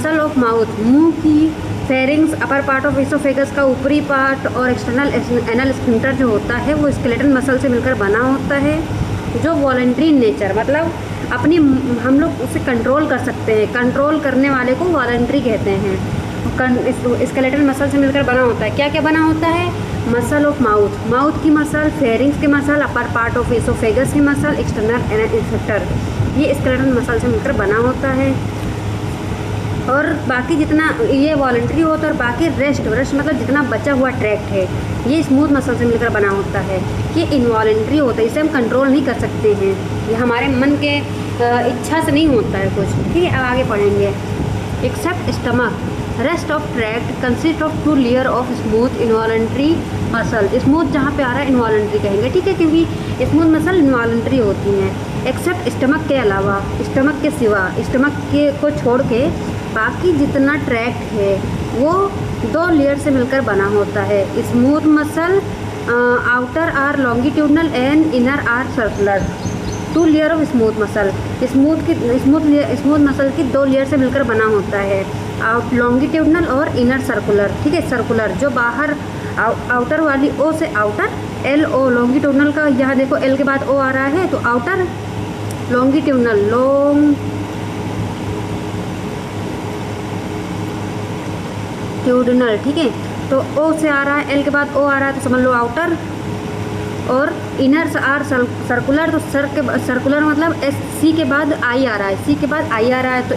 Muscle of mouth, मुंह की pharynx, upper part of oesophagus का ऊपरी पार्ट और एक्सटर्नल एनल स्फिंक्टर जो होता है वो स्केलेटन मसल से मिलकर बना होता है, जो वॉलंटरी नेचर, मतलब अपनी हम लोग उसे कंट्रोल कर सकते हैं, कंट्रोल करने वाले को वॉलंटरी कहते हैं। स्केलेटन मसल से मिलकर बना होता है। क्या क्या बना होता है? मसल ऑफ माउथ, माउथ की मसल, फेरिंग्स की muscle, upper part of oesophagus की मसल, एक्सटर्नल एनल स्फिंक्टर, ये स्केलेटन मसल से मिलकर बना होता है। और बाकी जितना ये वॉलंटरी होता है और बाकी रेस्ट मतलब जितना बचा हुआ ट्रैक्ट है ये स्मूथ मसल से मिलकर बना होता है। ये इनवॉलंटरी होता है, इसे हम कंट्रोल नहीं कर सकते हैं, ये हमारे मन के इच्छा से नहीं होता है कुछ। ठीक है, अब आगे पढ़ेंगे। Except stomach, rest of tract consist of 2 layer of smooth involuntary muscle. Smooth जहाँ पे आ रहा है इनवॉलंटरी कहेंगे, ठीक है, क्योंकि स्मूथ मसल इनवॉलंटरी होती हैं। एक्सेप्ट स्टमक के अलावा, स्टमक के सिवा, स्टमक के को छोड़ के बाकी जितना ट्रैक्ट है वो 2 लेयर से मिलकर बना होता है। Smooth muscle outer are longitudinal and inner are circular. 2 layer of smooth muscle, smooth muscle की 2 लेयर से मिलकर बना होता है, लॉन्गिट्यूडनल और इनर सर्कुलर। ठीक है, सर्कुलर जो बाहर आउटर वाली ओ से आउटर, एल ओ लॉन्गिट्यूडनल का, यहाँ देखो एल के बाद ओ आ रहा है तो आउटर लॉन्गिट्यूडनल, लॉन्गिट्यूडनल, ठीक है, तो ओ से आ रहा है, एल के बाद ओ आ रहा है तो समझ लो आउटर, और इनर आर सर्कुलर, तो सर्कुलर मतलब एस सी के बाद आई आ रहा है, सी के बाद आई आ रहा है तो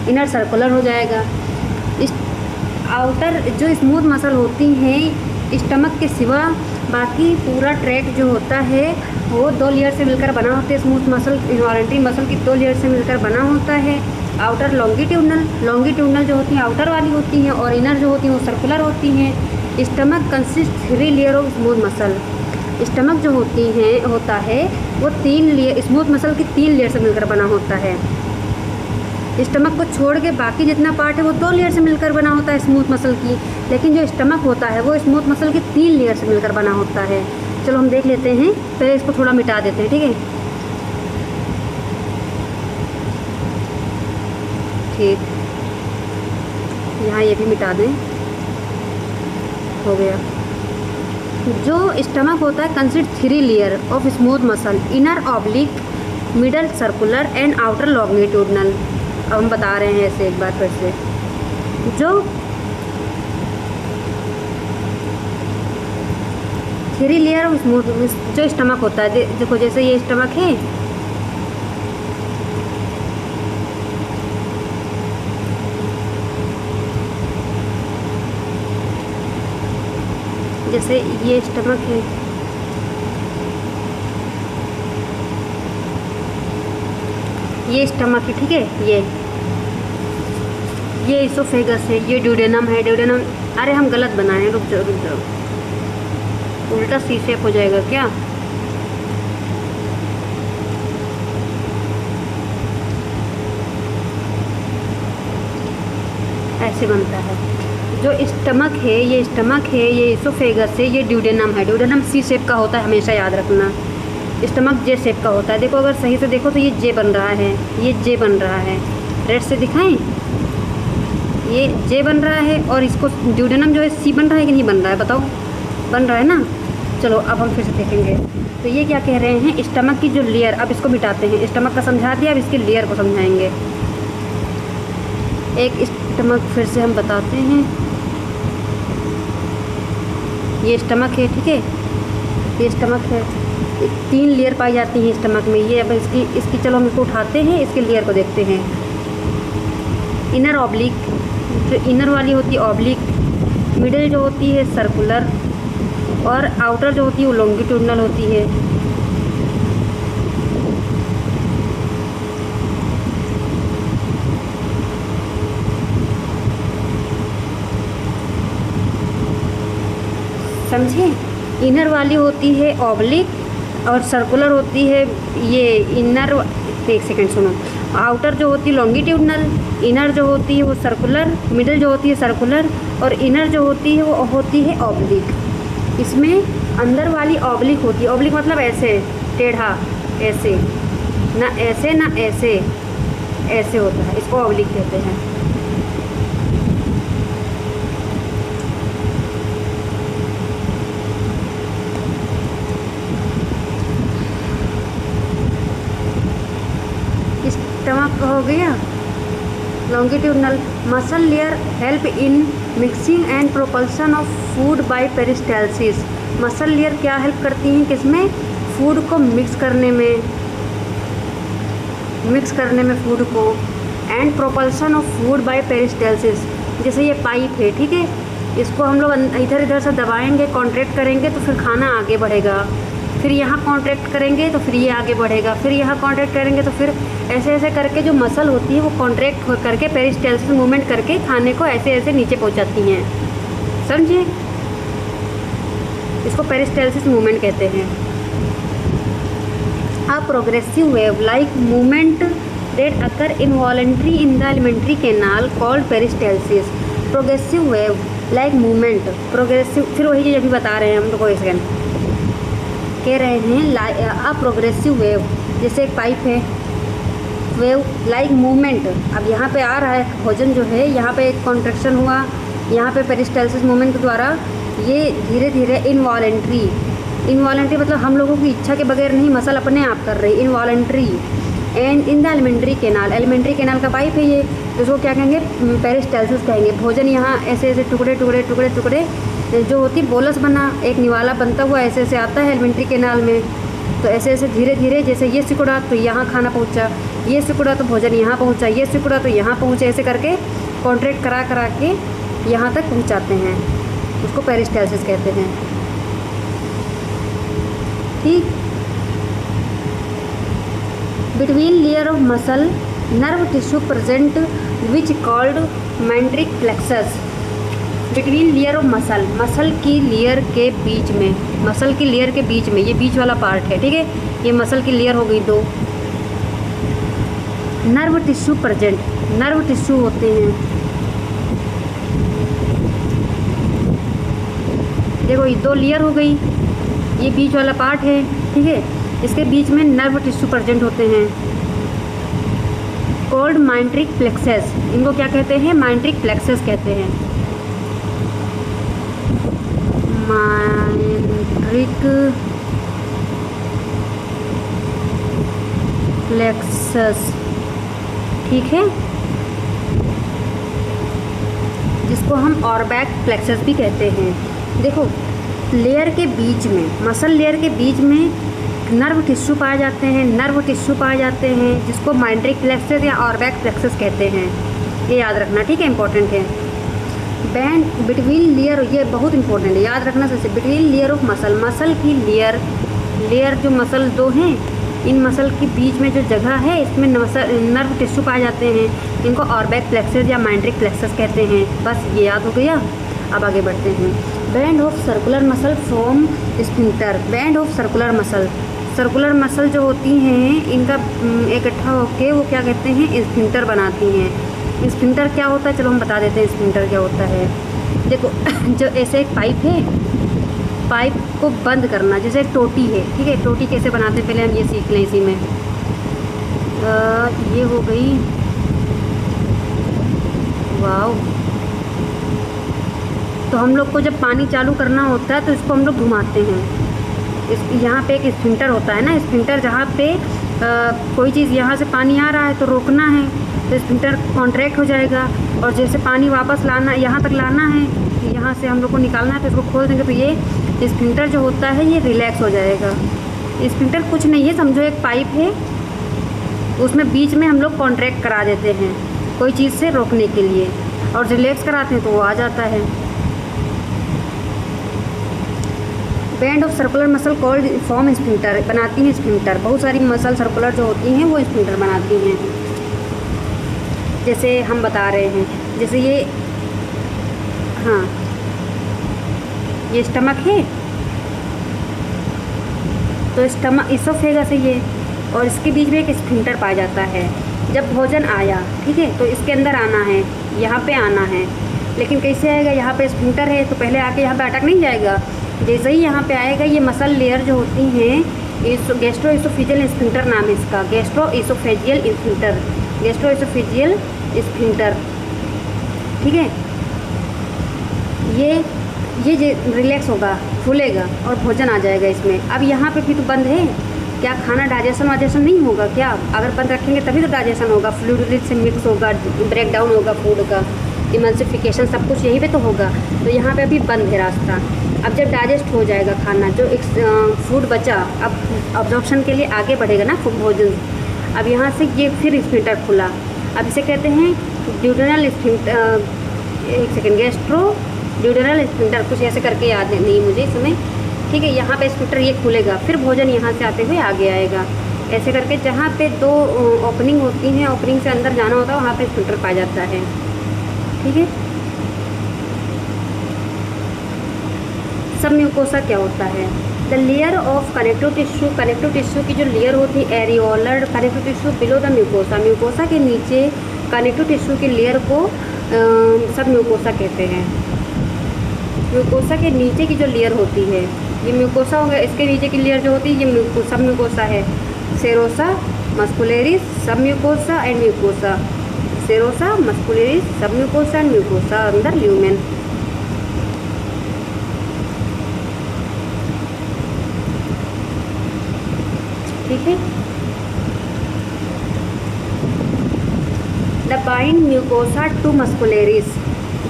इनर सर्कुलर हो जाएगा। इस आउटर जो स्मूथ मसल होती हैं स्टमक के सिवा बाकी पूरा ट्रैक जो होता है वो 2 लेयर से मिलकर बना होता है। स्मूथ मसल इनवॉलंटरी मसल की 2 लेयर से मिलकर बना होता है। आउटर लॉन्गिट्यूडनल जो होती हैं आउटर वाली होती हैं, और इनर जो होती हैं वो सर्कुलर होती हैं। Stomach consist 3 layer of smooth muscle. Stomach जो होता है वो 3 लेयर, स्मूथ मसल की 3 लेयर से मिलकर बना होता है। स्टमक को छोड़ के बाकी जितना पार्ट है वो 2 लेयर से मिलकर बना होता है स्मूथ मसल की, लेकिन जो स्टमक होता है वो स्मूथ मसल की 3 लेयर से मिलकर बना होता है। चलो हम देख लेते हैं, पहले इसको थोड़ा मिटा देते हैं, ठीक है। ठीक, यहाँ ये भी मिटा दें, हो गया। जो स्टमक होता है consist 3 layer of smooth muscle, inner oblique, middle circular and outer longitudinal. अब हम बता रहे हैं ऐसे एक बार फिर से, जो 3 लेयर ऑफ स्मूथ जो स्टमक होता है, देखो जैसे ये स्टमक है, जैसे ये स्टमक है, ये स्टमक है, ठीक है, ये इसोफेगस है, ये ड्यूडेनम है, ड्यूडेनम, अरे हम गलत बनाए हैं, रुक जाओ, उल्टा सी शेप हो जाएगा क्या? ऐसे बनता है। जो स्टमक है, ये स्टमक है, ये इसोफेगस है, ये ड्यूडेनम है। ड्यूडेनम सी शेप का होता है, हमेशा याद रखना। स्टमक जे शेप का होता है। देखो अगर सही से देखो तो ये जे बन रहा है, ये जे बन रहा है, रेड से दिखाएं, ये जे बन रहा है, और इसको ड्यूडेनम जो है सी बन रहा है कि नहीं बन रहा है, बताओ, बन रहा है ना। चलो अब हम फिर से देखेंगे, तो ये क्या कह रहे हैं, स्टमक की जो लेयर, अब इसको मिटाते हैं, स्टमक का समझा दिया, अब इसकी लेयर को समझाएंगे। एक स्टमक फिर से हम बताते हैं, ये स्टमक है, ठीक है, ये स्टमक है, 3 लेयर पाई जाती हैं स्टमक में। ये अब इसकी चलो हम इसको उठाते हैं, इसके लेयर को देखते हैं। इनर ऑब्लिक, जो इनर वाली होती है ऑब्लिक, मिडिल जो होती है सर्कुलर, और आउटर जो होती है वो लॉन्गिट्यूडनल होती है। समझे, इनर वाली होती है ऑब्लिक और सर्कुलर होती है ये इनर, एक सेकंड सुनो, आउटर जो होती है लॉन्गिट्यूडनल, इनर जो होती है वो सर्कुलर, मिडिल जो होती है सर्कुलर, और इनर जो होती है वो होती है ऑब्लिक। इसमें अंदर वाली ऑब्लिक होती है, ऑब्लिक मतलब ऐसे टेढ़ा, ऐसे ना ऐसे ना ऐसे, ऐसे होता है, इसको ऑब्लिक कहते हैं। Longitudinal muscle layer help in mixing and propulsion of food by peristalsis. Muscle layer क्या हेल्प करती हैं किसमें? फूड को मिक्स करने में फूड को, and propulsion of food by peristalsis. जैसे ये पाइप है, ठीक है, इसको हम लोग इधर इधर से दबाएंगे, कॉन्ट्रैक्ट करेंगे तो फिर खाना आगे बढ़ेगा, फिर यहाँ कॉन्ट्रैक्ट करेंगे तो फिर ये आगे बढ़ेगा, फिर यहाँ कॉन्ट्रैक्ट करेंगे तो फिर ऐसे ऐसे करके जो मसल होती है वो कॉन्ट्रैक्ट करके पेरिस्टाल्सिस मूवमेंट करके खाने को ऐसे ऐसे नीचे पहुँचाती हैं। समझिए, इसको पेरिस्टाल्सिस मूवमेंट कहते हैं। A progressive wave like movement that occur involuntary in the alimentary canal called peristalsis. Progressive wave like movement, progressive, फिर वही चीज़ अभी बता रहे हैं हम लोग, एक सेकेंड कह रहे हैं अ प्रोग्रेसिव वेव, जैसे एक पाइप है, वेव लाइक मूवमेंट। अब यहाँ पे आ रहा है भोजन जो है, यहाँ पे एक कॉन्ट्रैक्शन हुआ, यहाँ पे पेरिस्टाल्सिस मूवमेंट के द्वारा ये धीरे धीरे इनवॉलेंट्री मतलब हम लोगों की इच्छा के बगैर नहीं, मसल अपने आप कर रही, involuntary. And in the alimentary canal का पाइप है ये, इसको क्या कहेंगे? पेरिस्टाल्सिस कहेंगे। भोजन यहाँ ऐसे ऐसे टुकड़े जो होती बोलस बना, एक निवाला बनता हुआ ऐसे ऐसे आता है एलिमेंट्री कैनाल में, तो ऐसे ऐसे धीरे धीरे, जैसे ये सिकुड़ा तो यहाँ खाना पहुँचा, ये सिकुड़ा तो भोजन यहाँ पहुँचा, ये सिकुड़ा तो यहाँ पहुँचा, ऐसे करके कॉन्ट्रैक्ट करा के यहाँ तक पहुँचाते हैं, उसको पेरिस्टाल्सिस कहते हैं। ठीक। Between layer of muscle nerve tissue present which called myenteric plexus. Between layer of muscle की लेयर के बीच में, ये बीच वाला पार्ट है, ठीक है, ये मसल की लेयर हो गई दो। Nerve tissue present, nerve tissue होते हैं, देखो ये दो लेयर हो गई, ये बीच वाला पार्ट है, ठीक है, इसके बीच में नर्व टिश्यू प्रेजेंट होते हैं, कॉल्ड मैंट्रिक प्लेक्सस। इनको क्या कहते हैं? मैंट्रिक प्लेक्सस कहते हैं। मैंट्रिक प्लेक्सस, ठीक है, जिसको हम ऑरबैक प्लेक्सस भी कहते हैं। देखो, लेयर के बीच में, मसल लेयर के बीच में नर्व टिश्यू पाए जाते हैं, जिसको मैंट्रिक प्लेक्सस या ऑरबैक प्लेक्सस कहते हैं। ये याद रखना, ठीक है, इंपॉर्टेंट है। बैंड बिटवीन लेयर, ये बहुत इंपॉर्टेंट है, याद रखना सबसे। बिटवीन लेयर ऑफ मसल की लेयर जो मसल दो हैं, इन मसल के बीच में जो जगह है, इसमें नर्व टिश्यू पाए जाते हैं, इनको ऑरबैक प्लेक्सस या मैंट्रिक प्लेक्सस कहते हैं। बस ये याद हो गया। अब आगे बढ़ते हैं। Band of circular muscle from sphincter. Band of circular muscle जो होती हैं, इनका इकट्ठा होके वो क्या कहते हैं? स्फिंक्टर बनाती हैं। स्फिंक्टर क्या होता है? चलो हम बता देते हैं स्फिंक्टर क्या होता है। देखो, जो ऐसे एक पाइप है, पाइप को बंद करना, जैसे एक टोटी है, ठीक है, टोटी कैसे बनाते हैं पहले हम ये सीख लें इसी में। ये हो गई, वाओ। तो हम लोग को जब पानी चालू करना होता है तो इसको हम लोग घुमाते हैं। यहाँ पे एक स्फिंक्टर होता है ना, स्फिंक्टर जहाँ पे कोई चीज़ यहाँ से पानी आ रहा है तो रोकना है, तो स्फिंक्टर कॉन्ट्रैक्ट हो जाएगा, और जैसे पानी वापस लाना, यहाँ तक लाना है, यहाँ से हम लोग को निकालना है तो इसको खोल देंगे तो ये स्फिंक्टर जो होता है ये रिलैक्स हो जाएगा। स्फिंक्टर कुछ नहीं है, समझो एक पाइप है, उसमें बीच में हम लोग कॉन्ट्रैक्ट करा देते हैं कोई चीज़ से रोकने के लिए, और रिलैक्स कराते हैं तो वो आ जाता है। Band of circular muscle called form sphincter, बनाती हैं स्फिंक्टर। बहुत सारी मसल सर्कुलर जो होती हैं वो स्फिंक्टर बनाती हैं। जैसे हम बता रहे हैं, जैसे ये, हाँ, ये स्टमक है, तो स्टमक इसोफेगस है ये, और इसके बीच में एक स्फिंक्टर पाया जाता है। जब भोजन आया, ठीक है, तो इसके अंदर आना है, यहाँ पे आना है, लेकिन कैसे आएगा? यहाँ पे स्फिंक्टर है तो पहले आके यहाँ पे अटक नहीं जाएगा। जैसे ही यहाँ पे आएगा, ये मसल लेयर जो होती हैं, गैस्ट्रोइसोफेजियल स्फिंक्टर नाम है इसका, गैस्ट्रोइसोफेजियल स्फिंक्टर, ठीक है। ये रिलैक्स होगा, फूलेगा और भोजन आ जाएगा इसमें। अब यहाँ पे भी तो बंद है, क्या खाना डाइजेशन वाइजेशन नहीं होगा क्या? अगर बंद रखेंगे तभी तो डाइजेशन होगा, फ्लूइड से मिक्स होगा, ब्रेक डाउन होगा फूड का, इमल्सिफिकेशन सब कुछ यहीं पे तो होगा। तो यहाँ पे अभी बंद है रास्ता। अब जब डाइजेस्ट हो जाएगा खाना, जो फूड बचा, अब अब्जॉर्प्शन के लिए आगे बढ़ेगा ना भोजन। अब यहाँ से ये फिर स्फिंक्टर खुला, अब इसे कहते हैं ड्यूडेनल स्फिंक्टर, एक सेकेंड, गैस्ट्रो ड्यूडेनल स्फिंक्टर, कुछ ऐसे करके याद नहीं मुझे इस समय, ठीक है। यहाँ पे स्फिंक्टर ये खुलेगा, फिर भोजन यहाँ से आते हुए आगे आएगा, ऐसे करके जहाँ पे 2 ओपनिंग होती हैं, ओपनिंग से अंदर जाना होता है, वहाँ पे स्फिंक्टर पाया जाता है, ठीक है। सब म्यूकोसा क्या होता है? The layer of connective tissue की जो लेयर होती है areolar connective tissue below the mucosa, mucosa के नीचे कनेक्टिव टिश्यू की लेयर को सब म्यूकोसा कहते हैं। म्यूकोसा के नीचे की जो लेयर होती है, ये म्यूकोसा हो गया, इसके नीचे की लेयर जो होती है ये सब म्यूकोसा है। Serosa, muscularis, submucosa and mucosa, serosa, muscularis, submucosa and mucosa अंदर ल्यूमेन। ठीक है। The bind mucosa to muscularis,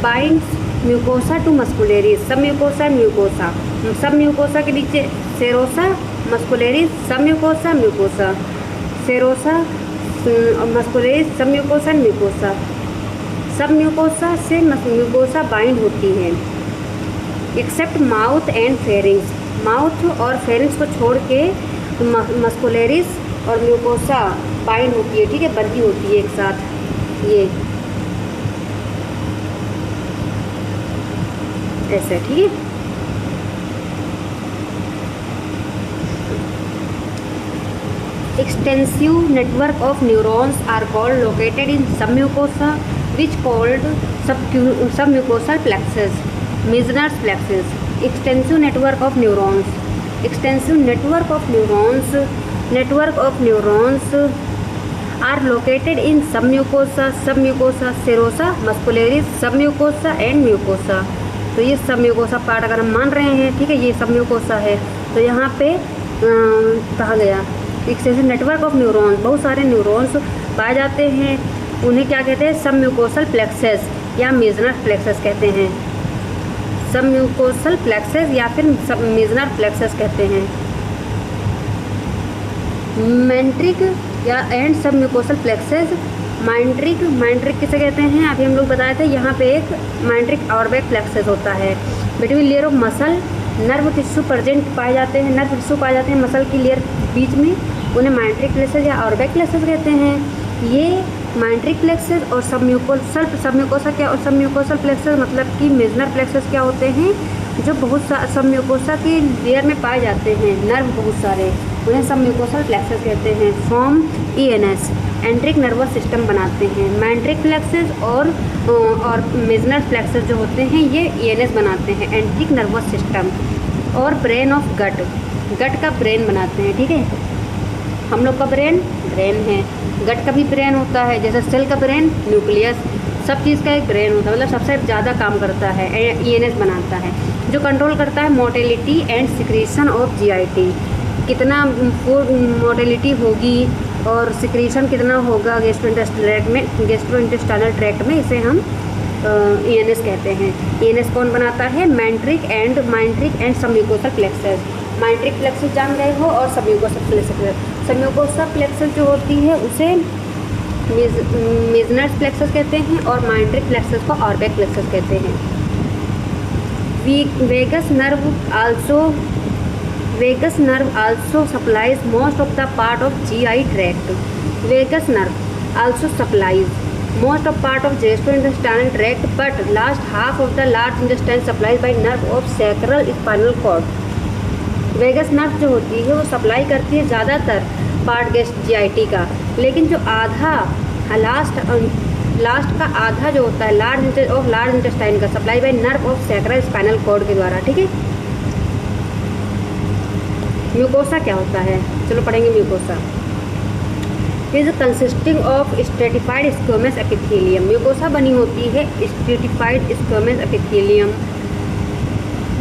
binds mucosa to muscularis, submucosa mucosa, submucosa के नीचे serosa, muscularis, submucosa mucosa, serosa, muscularis, submucosa mucosa, submucosa से mucosa bind होती है, except mouth and pharynx, mouth और pharynx को छोड़ के muscularis और म्यूकोसा बाइंड होती है, ठीक है, बंधी होती है एक साथ। ये ऐसे, ठीक है। Extensive network of neurons are called located in submucosa which called submucosal plexus, Meissner's plexus. Extensive network of neurons, extensive network of neurons are located in submucosa, serosa, muscularis, submucosa and mucosa. तो ये submucosa part अगर हम मान रहे हैं, ठीक है, ये सबम्यूकोसा है, तो यहाँ पे कहा गया एक्सटेंसिव नेटवर्क ऑफ न्यूरॉन्स, बहुत सारे न्यूरॉन्स पाए जाते हैं, उन्हें क्या कहते हैं? सबम्यूकोसल प्लेक्सस या मेजनर प्लेक्सस कहते हैं, सबम्यूकोसल प्लेक्सस या फिर मेजनर प्लेक्सस कहते हैं। मैंट्रिक या एंड सबम्यूकोसल प्लेक्सस, मैंट्रिक किसे कहते हैं? अभी हम लोग बताए थे, यहाँ पे एक मैंट्रिक ऑर्बेक प्लेक्सस होता है, between layer of muscle nerve tissue present पाए जाते हैं, नर्व टिश्यू पाए जाते हैं मसल की लेयर बीच में, उन्हें मैंट्रिक प्लेक्सस या ऑर्बेक प्लेक्सस कहते हैं। ये मैंट्रिक प्लेक्सस और सबम्यूकोसा क्या, और सबम्यूकोसल प्लेक्सस मतलब कि मेजनर प्लेक्सस क्या होते हैं? जो बहुत सबम्यूकोसा की लेयर में पाए जाते हैं नर्व बहुत सारे, उन्हें सबम्यूकोसल प्लेक्सस कहते हैं। फॉर्म ENS, एंट्रिक नर्वस सिस्टम बनाते हैं। मैंट्रिक प्लेक्सस और मेजनर प्लेक्सस जो होते हैं ये ENS बनाते हैं, एंट्रिक नर्वस सिस्टम। और ब्रेन ऑफ गट का ब्रेन बनाते हैं, ठीक है। हम लोग का ब्रेन है, गट का भी ब्रेन होता है, जैसे सेल का ब्रेन न्यूक्लियस, सब चीज़ का एक ब्रेन होता है, मतलब सबसे ज़्यादा काम करता है, ENS बनाता है, जो कंट्रोल करता है mortality and secretion of GIT, कितना मोटेलिटी होगी और सिक्रीशन कितना होगा गैस्ट्रोइंटेस्टाइनल ट्रैक्ट में, इसे हम ENS कहते हैं। ENS कौन बनाता है? Matric and submucosal plexus. Matric plexus जान गए हो, और सबम्यूकोसल प्लेक्सस, सबम्यूकोसल प्लेक्सस जो होती है उसे मेजनर्स प्लेक्सस कहते हैं, और मैंट्रिक प्लेक्सस को ऑर्बेक प्लेक्सस कहते हैं। Vagus nerve also supplies most of the part of GI tract. Vagus nerve also supplies most of part of gastrointestinal tract, but last half of the large intestine supplied by nerve of sacral spinal cord. Vagus nerve जो होती है वो supply करती है ज़्यादातर part GIT का, लेकिन जो आधा लास्ट का आधा जो होता है लार्ज इंटेस्टाइन का supply by nerve of sacral spinal cord के द्वारा, ठीक है। म्यूकोसा क्या होता है? चलो पढ़ेंगे mucosa. Is consisting of stratified squamous epithelium, mucosa बनी होती है स्ट्रेटिफाइड स्क्वेमस एपिथेलियम,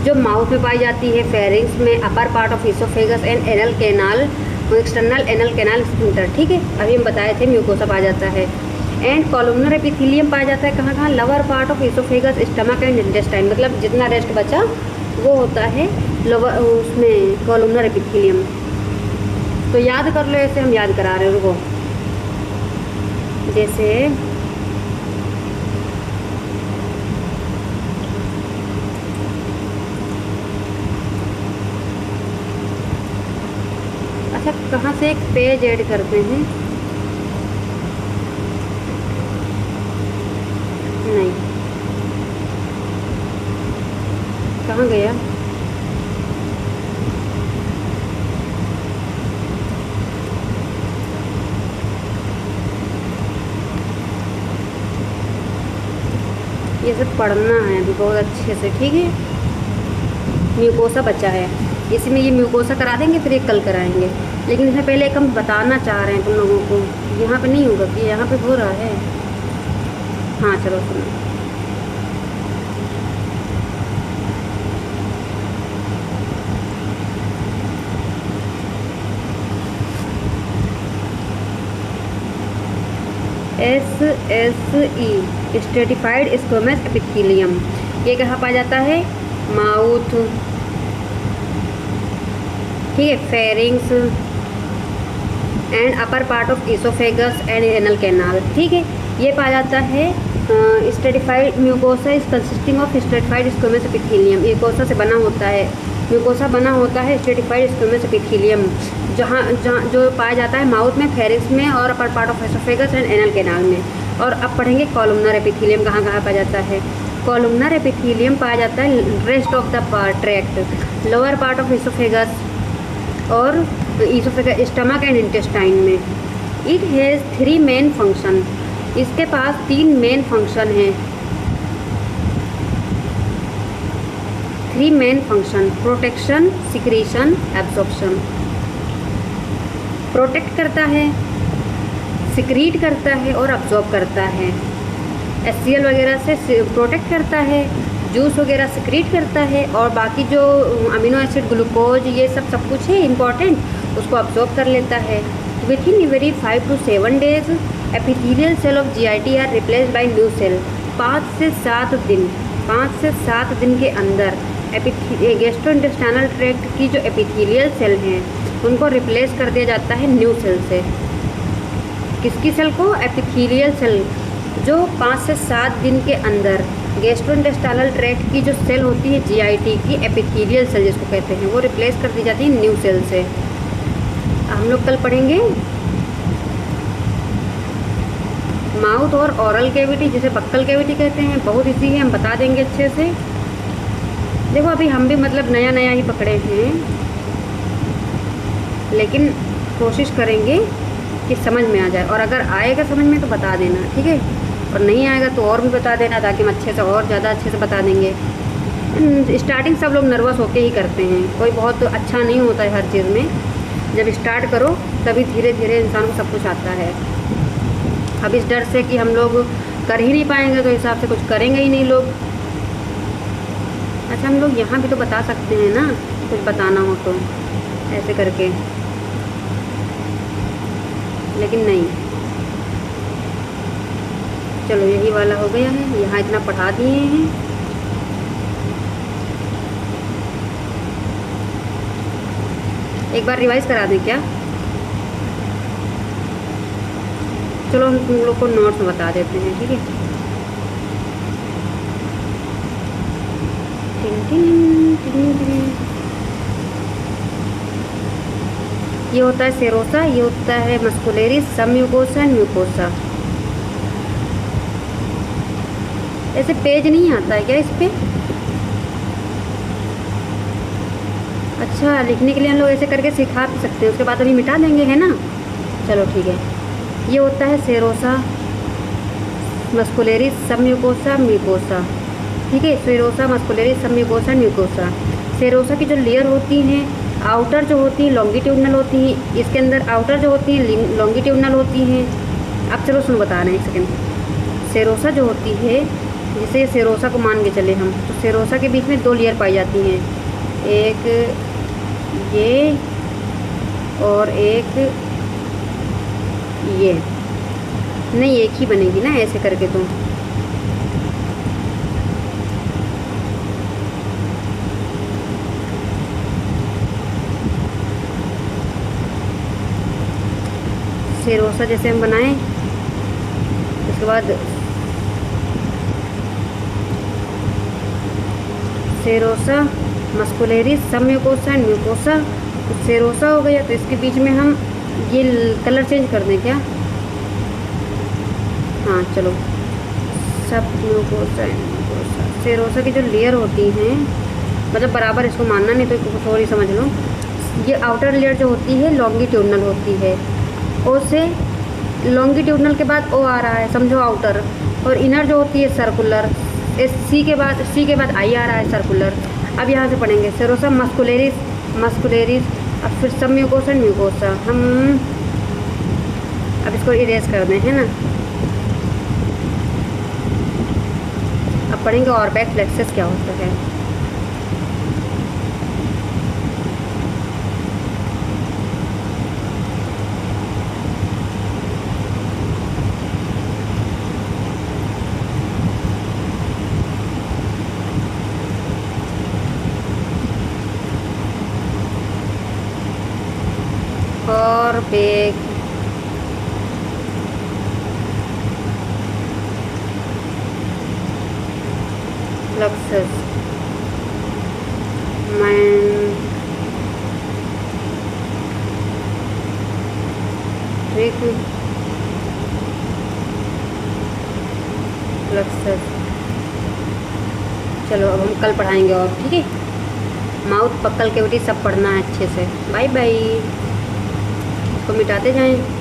जो माउथ में पाई जाती है, फेरिंग्स में, upper part of oesophagus and anal canal, वो एक्सटर्नल एनल कैनाल स्फिंक्टर, ठीक है, अभी हम बताए थे म्यूकोसा पाया जाता है। एंड कॉलमनर एपिथेलियम पाया जाता है कहाँ कहाँ, lower part of oesophagus, stomach and intestine, मतलब जितना रेस्ट बचा वो होता है लोअर उसमें कॉलमनर एपिथेलियम। तो याद कर लो, ऐसे हम याद करा रहे हैं रुको। जैसे अच्छा, कहाँ से एक पेज ऐड करते हैं, नहीं कहाँ गया, ये सब पढ़ना है अभी बहुत अच्छे से, ठीक है। म्यूकोसा बचा है, इसमें ये म्यूकोसा करा देंगे, फिर एक कल कराएंगे, लेकिन इसमें पहले एक हम बताना चाह रहे हैं तुम लोगों को। यहाँ पे नहीं होगा कि यहाँ पे हो रहा है, हाँ चलो सुनो। SSE स्ट्रेटिफाइड स्क्वैमस एपिथेलियम, ये कहाँ पाया जाता है, माउथ, ठीक है, pharynx and upper part of oesophagus and anal canal, ठीक है, ये पाया जाता है। Stratified mucosa is consisting of stratified squamous epithelium, mucosa से बना होता है, म्यूकोसा बना होता है स्ट्रेटिफाइड स्क्वैमस एपिथेलियम, जहाँ जहाँ जो पाया जाता है माउथ में, फेरिंग्स में और upper part of oesophagus and anal canal में। और अब पढ़ेंगे कॉलमनर एपिथेलियम कहाँ कहाँ पाया जाता है। कॉलमनर एपिथेलियम पाया जाता है rest of the tract, lower part of oesophagus और इसोफेगस, स्टमक एंड इंटेस्टाइन में। इट हैज़ 3 मेन फंक्शन, इसके पास 3 मेन फंक्शन हैं, 3 main function, protection, secretion, absorption. Protect करता है, सिक्रीट करता है और अब्जॉर्ब करता है। HCl वगैरह से प्रोटेक्ट करता है, जूस वगैरह सिक्रीट करता है, और बाकी जो अमीनो एसिड, ग्लूकोज, ये सब कुछ है इम्पॉर्टेंट, उसको अब्जॉर्ब कर लेता है। Within every 5 to 7 days epithelial cell of GIT are replaced by new cell. 5 से 7 दिन के अंदर गैस्ट्रोइंटेस्टाइनल ट्रैक्ट की जो एपिथेलियल सेल हैं उनको रिप्लेस कर दिया जाता है न्यू सेल से। किसकी सेल को, एपिथेलियल सेल, जो 5 से 7 दिन के अंदर गैस्ट्रोइंटेस्टाइनल ट्रैक्ट की जो सेल होती है GIT की, एपिथेलियल सेल जिसको कहते हैं, वो रिप्लेस कर दी जाती है न्यू सेल से। हम लोग कल पढ़ेंगे माउथ और ऑरल कैविटी, जिसे बक्कल कैविटी कहते हैं, बहुत इजी है, हम बता देंगे अच्छे से। देखो अभी हम भी मतलब नया नया ही पकड़े हैं, लेकिन कोशिश करेंगे कि समझ में आ जाए, और अगर आएगा समझ में तो बता देना, ठीक है, और नहीं आएगा तो और भी बता देना, ताकि हम अच्छे से और ज़्यादा अच्छे से बता देंगे। स्टार्टिंग सब लोग नर्वस होके ही करते हैं, कोई बहुत अच्छा नहीं होता है हर चीज़ में। जब स्टार्ट करो तभी धीरे धीरे इंसान को सब कुछ आता है। अब इस डर से कि हम लोग कर ही नहीं पाएंगे तो हिसाब से कुछ करेंगे ही नहीं लोग। अच्छा, हम लोग यहाँ भी तो बता सकते हैं ना, कुछ बताना हो तो ऐसे करके, लेकिन नहीं। चलो यही वाला हो गया है, यहाँ इतना पढ़ा दिए हैं। एक बार रिवाइज करा दें क्या? चलो हम तुम लोग को नोट्स में बता देते हैं, ठीक है। ये होता है सेरोसा, ये होता है muscularis, submucosa and mucosa. ऐसे पेज नहीं आता है क्या इस पे? अच्छा, लिखने के लिए हम लोग ऐसे करके सिखा भी सकते हैं, उसके बाद अभी मिटा देंगे, है ना। चलो ठीक है। ये होता है serosa, muscularis, submucosa, mucosa, ठीक है। Serosa, muscularis, submucosa, mucosa. Serosa की जो लेयर होती हैं, आउटर जो होती हैं लॉन्गिट्यूडनल होती हैं, इसके अंदर आउटर जो होती हैं लॉन्गिट्यूडनल होती हैं। अब चलो सुनो, बता रहे हैं, एक सेकेंड। सेरोसा जो होती है, जैसे सेरोसा को मान के चले हम, तो सेरोसा के बीच में 2 लेयर पाई जाती हैं, एक ये और एक ये, नहीं एक ही बनेगी ना ऐसे करके तो। सेरोसा जैसे हम बनाएं, उसके बाद सेरोसा, मस्कुलेरिस, सब म्यूकोसा एंड म्यूकोसा। तो सेरोसा हो गया, तो इसके बीच में हम ये कलर चेंज कर दें क्या? हाँ चलो, सब म्यूकोसा एंड म्यूकोसा। सेरोसा की जो लेयर होती हैं, मतलब बराबर इसको मानना, नहीं तो थोड़ी समझ लो। ये आउटर लेयर जो होती है लॉन्गिट्यूडनल होती है, ओ से लॉन्गिट्यूडनल के बाद ओ आ रहा है, समझो आउटर, और इनर जो होती है सर्कुलर, सी के बाद आई आ रहा है सर्कुलर। अब यहाँ से पढ़ेंगे सेरोसा, मस्कुलेरिस, मस्कुलेरिस, अब फिर सब म्यूकोसा म्यूकोसा। हम अब इसको इरेज कर दें, है ना। अब पढ़ेंगे ऑर्बैक फ्लेक्सस क्या होता है। ऑर्बैक फ्लेक्सस फ्लेक्सस। चलो अब हम कल पढ़ाएंगे और, ठीक है। माउथ, पक्कल, कैविटी सब पढ़ना है अच्छे से। Bye bye. इसको मिटाते जाएं।